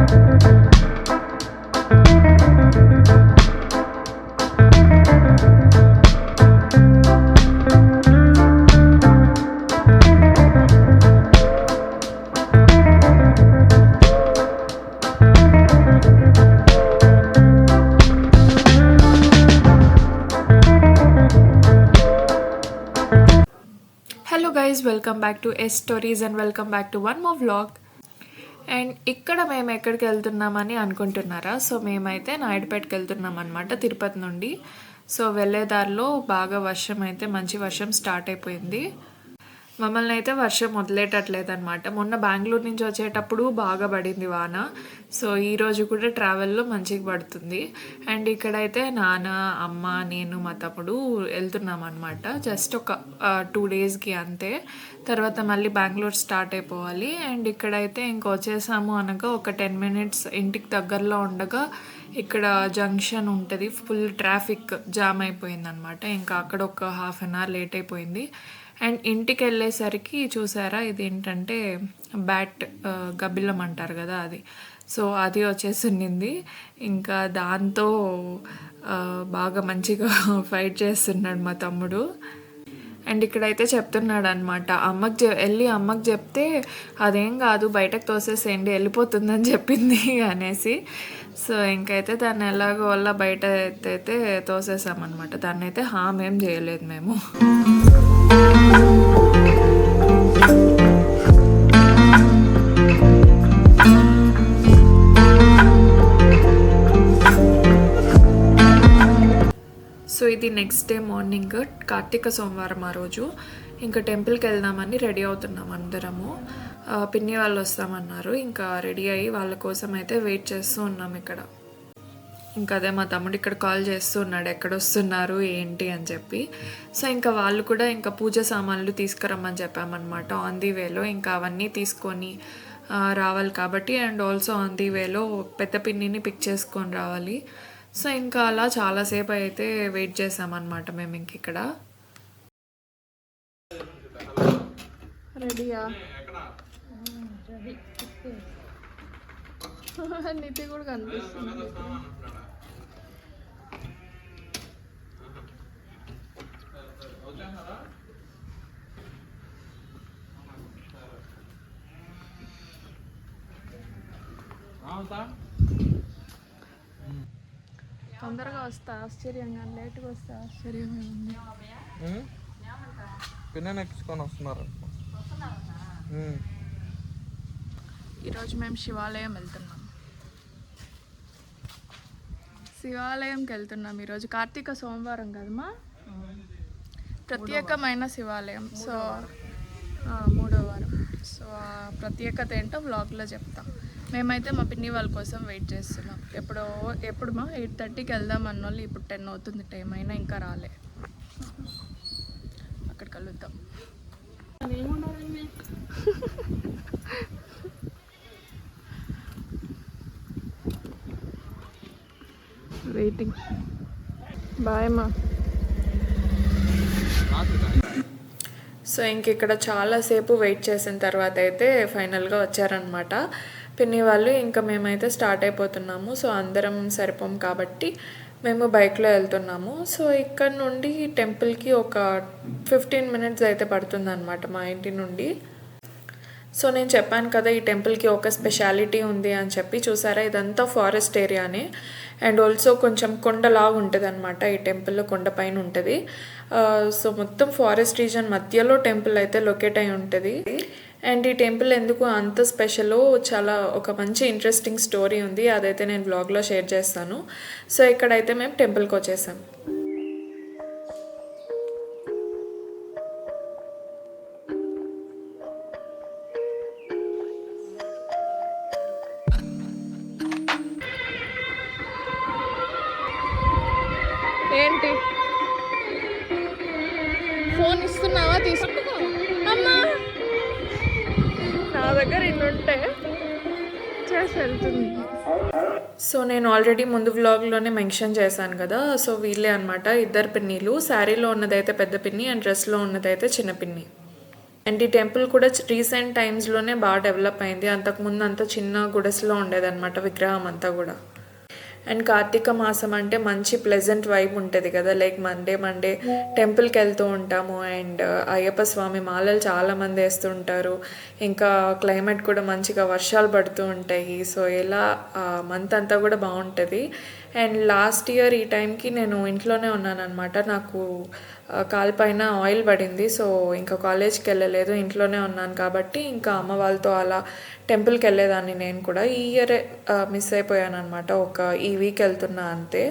Hello guys, welcome back to S stories and welcome back to one more vlog. And ఇక్కడ మేము ఎక్కడికి వెళ్తున్నామని అనుకుంటున్నారా? సో మేమైతే నాయుడుపేటకి వెళ్తున్నాం అనమాట, తిరుపతి నుండి. సో వెళ్ళేదారిలో బాగా వర్షం, అయితే మంచి వర్షం స్టార్ట్ అయిపోయింది. మమ్మల్ని అయితే వర్షం వదిలేటట్లేదనమాట. మొన్న బెంగళూరు నుంచి వచ్చేటప్పుడు బాగా పడింది వాన. సో ఈరోజు కూడా ట్రావెల్లో మంచిగా పడుతుంది. అండ్ ఇక్కడైతే నాన్న, అమ్మ, నేను, మా తమ్ముడు వెళ్తున్నాం అనమాట. జస్ట్ ఒక 2 డేస్కి అంతే. తర్వాత మళ్ళీ బెంగళూరు స్టార్ట్ అయిపోవాలి. అండ్ ఇక్కడైతే ఇంక వచ్చేసాము అనగా ఒక 10 మినిట్స్ ఇంటికి దగ్గరలో ఉండగా ఇక్కడ జంక్షన్ ఉంటుంది, ఫుల్ ట్రాఫిక్ జామ్ అయిపోయింది అనమాట. ఇంకా అక్కడ ఒక హాఫ్ అన్ అవర్ లేట్ అయిపోయింది. అండ్ ఇంటికి వెళ్ళేసరికి చూసారా, ఇది ఏంటంటే బ్యాట్, గబ్బిలం అంటారు కదా అది. సో అది వచ్చేసింది. ఇంకా దాంతో బాగా మంచిగా ఫైట్ చేస్తున్నాడు మా తమ్ముడు. అండ్ ఇక్కడైతే చెప్తున్నాడు అనమాట, అమ్మకి చెప్తే అదేం కాదు, బయటకు తోసేసేయండి, వెళ్ళిపోతుందని చెప్పింది అనేసి. సో ఇంకైతే దాన్ని ఎలాగో వల్ల బయట అయితే తోసేసామన్నమాట. దాన్ని అయితే హామ్ ఏం చేయలేదు మేము. సో ఇది నెక్స్ట్ డే మార్నింగ్, కార్తీక సోమవారం. ఆ రోజు ఇంకా టెంపుల్కి వెళ్దామని రెడీ అవుతున్నాం అందరము. పిన్ని వాళ్ళు వస్తామన్నారు. ఇంకా రెడీ అయ్యి వాళ్ళ కోసం అయితే వెయిట్ చేస్తూ ఉన్నాం ఇక్కడ. ఇంకా అదే మా తమ్ముడు ఇక్కడ కాల్ చేస్తూ ఉన్నాడు, ఎక్కడ వస్తున్నారు ఏంటి అని చెప్పి. సో ఇంకా వాళ్ళు కూడా ఇంకా పూజ సామాన్లు తీసుకురమ్మని చెప్పామన్నమాట ఆన్ ది వేలో. ఇంకా అవన్నీ తీసుకొని రావాలి కాబట్టి, అండ్ ఆల్సో ఆన్ ది వేలో పెద్ద పిన్నిని పిక్ చేసుకొని రావాలి. సో ఇంకా అలా చాలాసేపు అయితే వెయిట్ చేసామన్నమాట మేము. ఇంక ఇక్కడ రెడీయా? నితి కూడా కనిపిస్తుంది. తొందరగా వస్తా ఆశ్చర్యంగా, లేట్గా వస్తా ఆశ్చర్యంగా ఉంది. పిన్నెని ఎక్కించుకొని వస్తున్నారు. ఈరోజు మేము శివాలయంకి వెళ్తున్నాం. ఈరోజు కార్తీక సోమవారం కదమ్మా, ప్రత్యేకమైన శివాలయం. సో 3వ వారం. సో ఆ ప్రత్యేకత ఏంటో వ్లాగ్లో చెప్తాం. మేమైతే మా పిన్ని వాళ్ళ కోసం వెయిట్ చేస్తున్నాం. ఎప్పుడు మా 8:30కి వెళ్దాం అన్న వాళ్ళు ఇప్పుడు 10 అవుతుంది టైం అయినా ఇంకా రాలే. అక్కడ కలుద్దాం. వెయిటింగ్. బాయ్ మా. సో ఇంక ఇక్కడ చాలాసేపు వెయిట్ చేసిన తర్వాత అయితే ఫైనల్గా వచ్చారనమాట పిన్ని వాళ్ళు. ఇంకా మేమైతే స్టార్ట్ అయిపోతున్నాము. సో అందరం సరిపోం కాబట్టి మేము బైక్లో వెళ్తున్నాము. సో ఇక్కడ నుండి టెంపుల్కి ఒక 15 మినిట్స్ అయితే పడుతుందన్నమాట మా ఇంటి నుండి. సో నేను చెప్పాను కదా ఈ టెంపుల్కి ఒక స్పెషాలిటీ ఉంది అని చెప్పి. చూసారా, ఇదంతా ఫారెస్ట్ ఏరియానే. అండ్ ఆల్సో కొంచెం కొండలాగా ఉంటుంది అనమాట. ఈ టెంపుల్ కొండపైన ఉంటుంది. సో మొత్తం ఫారెస్ట్ రీజన్ మధ్యలో టెంపుల్ అయితే లొకేట్ అయి ఉంటుంది. అండ్ ఈ టెంపుల్ ఎందుకు అంత స్పెషల్, చాలా ఒక మంచి ఇంట్రెస్టింగ్ స్టోరీ ఉంది. అదైతే నేను బ్లాగ్లో షేర్ చేస్తాను. సో ఇక్కడైతే మేము టెంపుల్కి వచ్చేసాం. ఏంటి ఫోన్ ఇస్తున్నావా? తీసుకుంటా. అమ్మా నా దగ్గర ఇన్నుంటే చేసి వెళ్తుంది. సో నేను ఆల్రెడీ ముందు వ్లాగ్లోనే మెన్షన్ చేశాను కదా. సో వీళ్ళే అనమాట, 2 పిన్నీలు. శారీలో ఉన్నదైతే పెద్ద పిన్ని అండ్ డ్రెస్లో ఉన్నదైతే చిన్న పిన్ని. అండ్ ఈ టెంపుల్ కూడా రీసెంట్ టైమ్స్లోనే బాగా డెవలప్ అయింది. అంతకుముందు అంతా చిన్న గుడిసెలో ఉండేదన్నమాట విగ్రహం అంతా కూడా. అండ్ కార్తీక మాసం అంటే మంచి ప్లెజెంట్ వైబ్ ఉంటుంది కదా, లైక్ మండే టెంపుల్కి వెళ్తూ ఉంటాము. అండ్ అయ్యప్ప స్వామి మాలలు చాలామంది వేస్తుంటారు. ఇంకా క్లైమేట్ కూడా మంచిగా వర్షాలు పడుతూ ఉంటాయి. సో ఇలా మంత్ అంతా కూడా బాగుంటుంది. అండ్ లాస్ట్ ఇయర్ ఈ టైంకి నేను ఇంట్లోనే ఉన్నాను అనమాట. నాకు కాలిపైన ఆయిల్ పడింది. సో ఇంకా కాలేజ్కి వెళ్ళలేదు, ఇంట్లోనే ఉన్నాను కాబట్టి ఇంకా అమ్మ వాళ్ళతో అలా టెంపుల్కి వెళ్ళేదాన్ని. నేను కూడా ఈ ఇయర్ మిస్ అయిపోయాను అనమాట. ఈ వీక్ వెళ్తున్నా అంతే.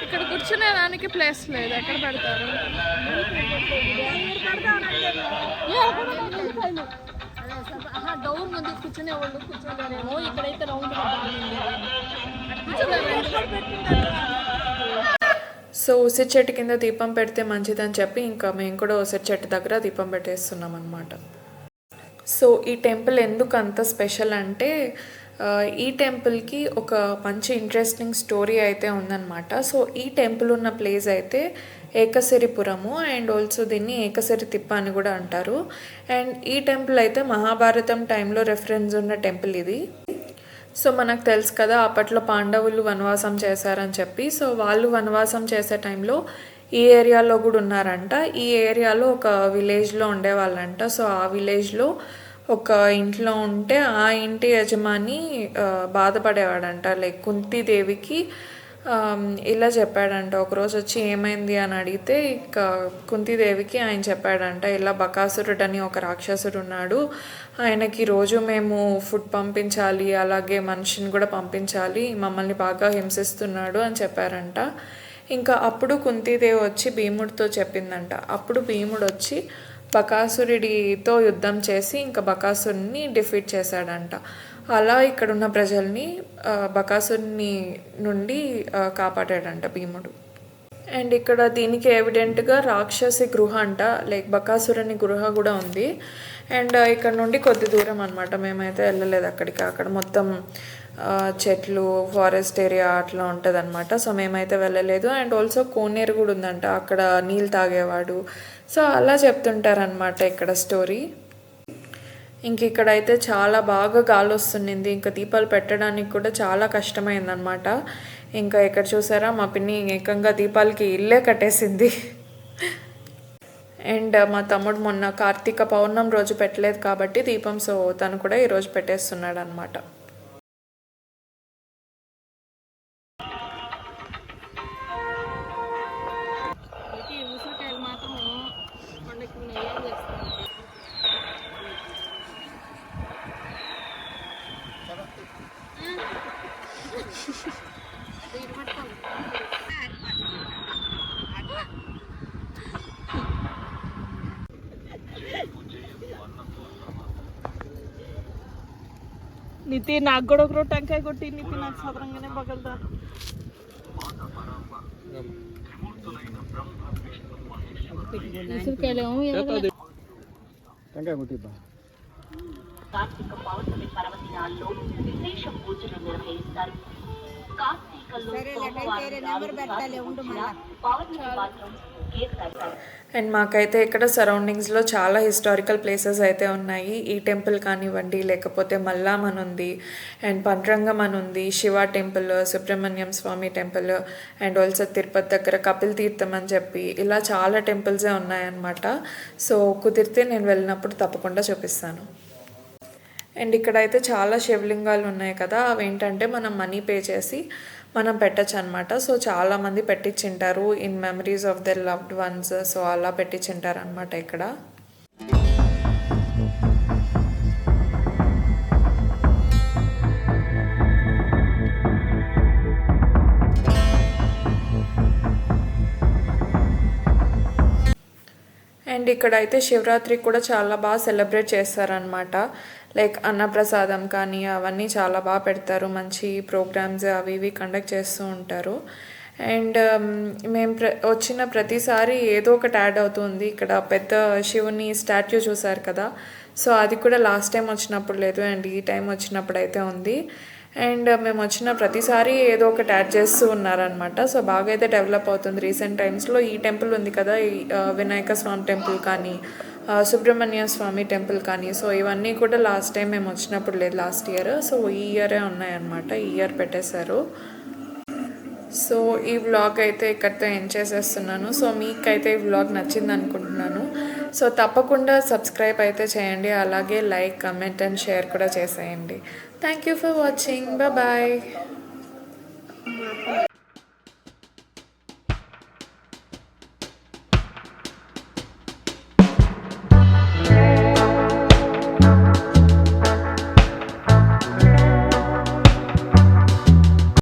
ఇక్కడ కూర్చునేదానికి ప్లేస్ లేదు, ఎక్కడ పెడతారు? డౌన్ ముందు కూర్చునే వాళ్ళు కూర్చోలేరేమో, ఇక్కడైతే రౌండ్. సో ఉసిరి చెట్టు కింద దీపం పెడితే మంచిదని చెప్పి ఇంకా మేము కూడా ఉసిరి చెట్టు దగ్గర దీపం పెట్టేస్తున్నాం అన్నమాట. సో ఈ టెంపుల్ ఎందుకు అంత స్పెషల్ అంటే ఈ టెంపుల్కి ఒక మంచి ఇంట్రెస్టింగ్ స్టోరీ అయితే ఉందన్నమాట. సో ఈ టెంపుల్ ఉన్న ప్లేస్ అయితే ఏకసిరిపురము, అండ్ ఆల్సో దీన్ని ఏకసిరి తిప్ప అని కూడా అంటారు. అండ్ ఈ టెంపుల్ అయితే మహాభారతం టైంలో రెఫరెన్స్ ఉన్న టెంపుల్ ఇది. సో మనకు తెలుసు కదా, అప్పట్లో పాండవులు వనవాసం చేశారని చెప్పి. సో వాళ్ళు వనవాసం చేసే టైంలో ఈ ఏరియాలో కూడా ఉన్నారంట. ఈ ఏరియాలో ఒక విలేజ్లో ఉండేవాళ్ళంట. సో ఆ విలేజ్లో ఒక ఇంట్లో ఉంటే ఆ ఇంటి యజమాని బాధపడేవాడంట. లైక్ కుంతీదేవికి ఇలా చెప్పాడంట. ఒకరోజు వచ్చి ఏమైంది అని అడిగితే ఇక కుంతీదేవికి ఆయన చెప్పాడంట, ఇలా బకాసురుడు అని ఒక రాక్షసుడు ఉన్నాడు, ఆయనకి రోజు మేము ఫుడ్ పంపించాలి, అలాగే మనిషిని కూడా పంపించాలి, మమ్మల్ని బాగా హింసిస్తున్నాడు అని చెప్పారంట. ఇంకా అప్పుడు కుంతీదేవి వచ్చి భీముడితో చెప్పిందంట. అప్పుడు భీముడు వచ్చి బకాసురుడితో యుద్ధం చేసి ఇంకా బకాసురుడిని డిఫీట్ చేశాడంట. అలా ఇక్కడున్న ప్రజల్ని బకాసురుని నుండి కాపాడాడంట భీముడు. అండ్ ఇక్కడ దీనికి ఎవిడెంట్గా రాక్షసి గృహ అంట, లైక్ బకాసురుని గృహ కూడా ఉంది. అండ్ ఇక్కడ నుండి కొద్ది దూరం అనమాట, మేమైతే వెళ్ళలేదు అక్కడికి. అక్కడ మొత్తం చెట్లు, ఫారెస్ట్ ఏరియా అట్లా ఉంటుంది అనమాట. సో మేమైతే వెళ్ళలేదు. అండ్ ఆల్సో కోనేరు కూడా ఉందంట, అక్కడ నీళ్ళు తాగేవాడు. సో అలా చెప్తుంటారనమాట ఇక్కడ స్టోరీ. ఇంక ఇక్కడైతే చాలా బాగా గాలి వస్తుంది. ఇంకా దీపాలు పెట్టడానికి కూడా చాలా కష్టమైందనమాట. ఇంకా ఇక్కడ చూసారా, మా పిన్ని ఏకంగా దీపాలకి ఇల్లే కట్టేసింది. అండ్ మా తమ్ముడు మొన్న కార్తీక పౌర్ణమి రోజు పెట్టలేదు కాబట్టి దీపం, సో తను కూడా ఈరోజు పెట్టేస్తున్నాడు అనమాట. నితి నాకు కూడా ఒక టెంకాయ కొట్టి నితి నాకు సదరంగానే పగలదా. టెంకాయ కొట్టిద్దా. కార్తీక పౌర్ణమి పర్వదినాల్లో విశేష పూజలు నిర్వహిస్తారు. అండ్ మాకైతే ఇక్కడ సరౌండింగ్స్లో చాలా హిస్టారికల్ ప్లేసెస్ అయితే ఉన్నాయి. ఈ టెంపుల్ కానివ్వండి, లేకపోతే మల్లామన్ ఉంది, అండ్ పండ్రంగం అని ఉంది, Shiva temple, Subrahmanyam Swami temple, and also Tirupati దగ్గర కపిల్ తీర్థం అని చెప్పి ఇలా చాలా టెంపుల్సే ఉన్నాయన్నమాట. సో కుదిరితే నేను వెళ్ళినప్పుడు తప్పకుండా చూపిస్తాను. అండ్ ఇక్కడైతే చాలా శివలింగాలు ఉన్నాయి కదా, అవేంటంటే మనం మనీ పే చేసి మనం పెట్టచ్చు అనమాట. సో చాలామంది పెట్టించింటారు in memories of their loved ones. So అలా పెట్టించింటారు అనమాట ఇక్కడ. అండ్ ఇక్కడైతే శివరాత్రికి కూడా చాలా బాగా సెలబ్రేట్ చేస్తారనమాట. లైక్ అన్నప్రసాదం కానీ అవన్నీ చాలా బాగా పెడతారు, మంచి ప్రోగ్రామ్స్ అవి ఇవి కండక్ట్ చేస్తూ ఉంటారు. అండ్ మేము వచ్చిన ప్రతిసారి ఏదో ఒకటి యాడ్ అవుతుంది. ఇక్కడ పెద్ద శివుని స్టాట్యూ చూసారు కదా, సో అది కూడా లాస్ట్ టైం వచ్చినప్పుడు లేదు అండ్ ఈ టైం వచ్చినప్పుడు అయితే ఉంది. అండ్ మేము వచ్చిన ప్రతిసారి ఏదో ఒకటి యాడ్ చేస్తూ ఉన్నారనమాట. సో బాగా అయితే డెవలప్ అవుతుంది రీసెంట్ టైమ్స్లో. ఈ టెంపుల్ ఉంది కదా, ఈ వినాయక స్వామి టెంపుల్ కానీ సుబ్రహ్మణ్య స్వామి టెంపుల్ కానీ, సో ఇవన్నీ కూడా లాస్ట్ టైం మేము వచ్చినప్పుడు లేదు, లాస్ట్ ఇయర్. సో ఈ ఇయరే ఉన్నాయన్నమాట, ఈ ఇయర్ పెట్టేశారు. సో ఈ వ్లాగ్ అయితే ఇక్కడితో ఎండ్ చేసేస్తున్నాను. సో మీకైతే ఈ వ్లాగ్ నచ్చింది అనుకుంటున్నాను. సో తప్పకుండా సబ్స్క్రైబ్ అయితే చేయండి, అలాగే లైక్, కమెంట్ అండ్ షేర్ కూడా చేసేయండి. Thank you for watching. Bye.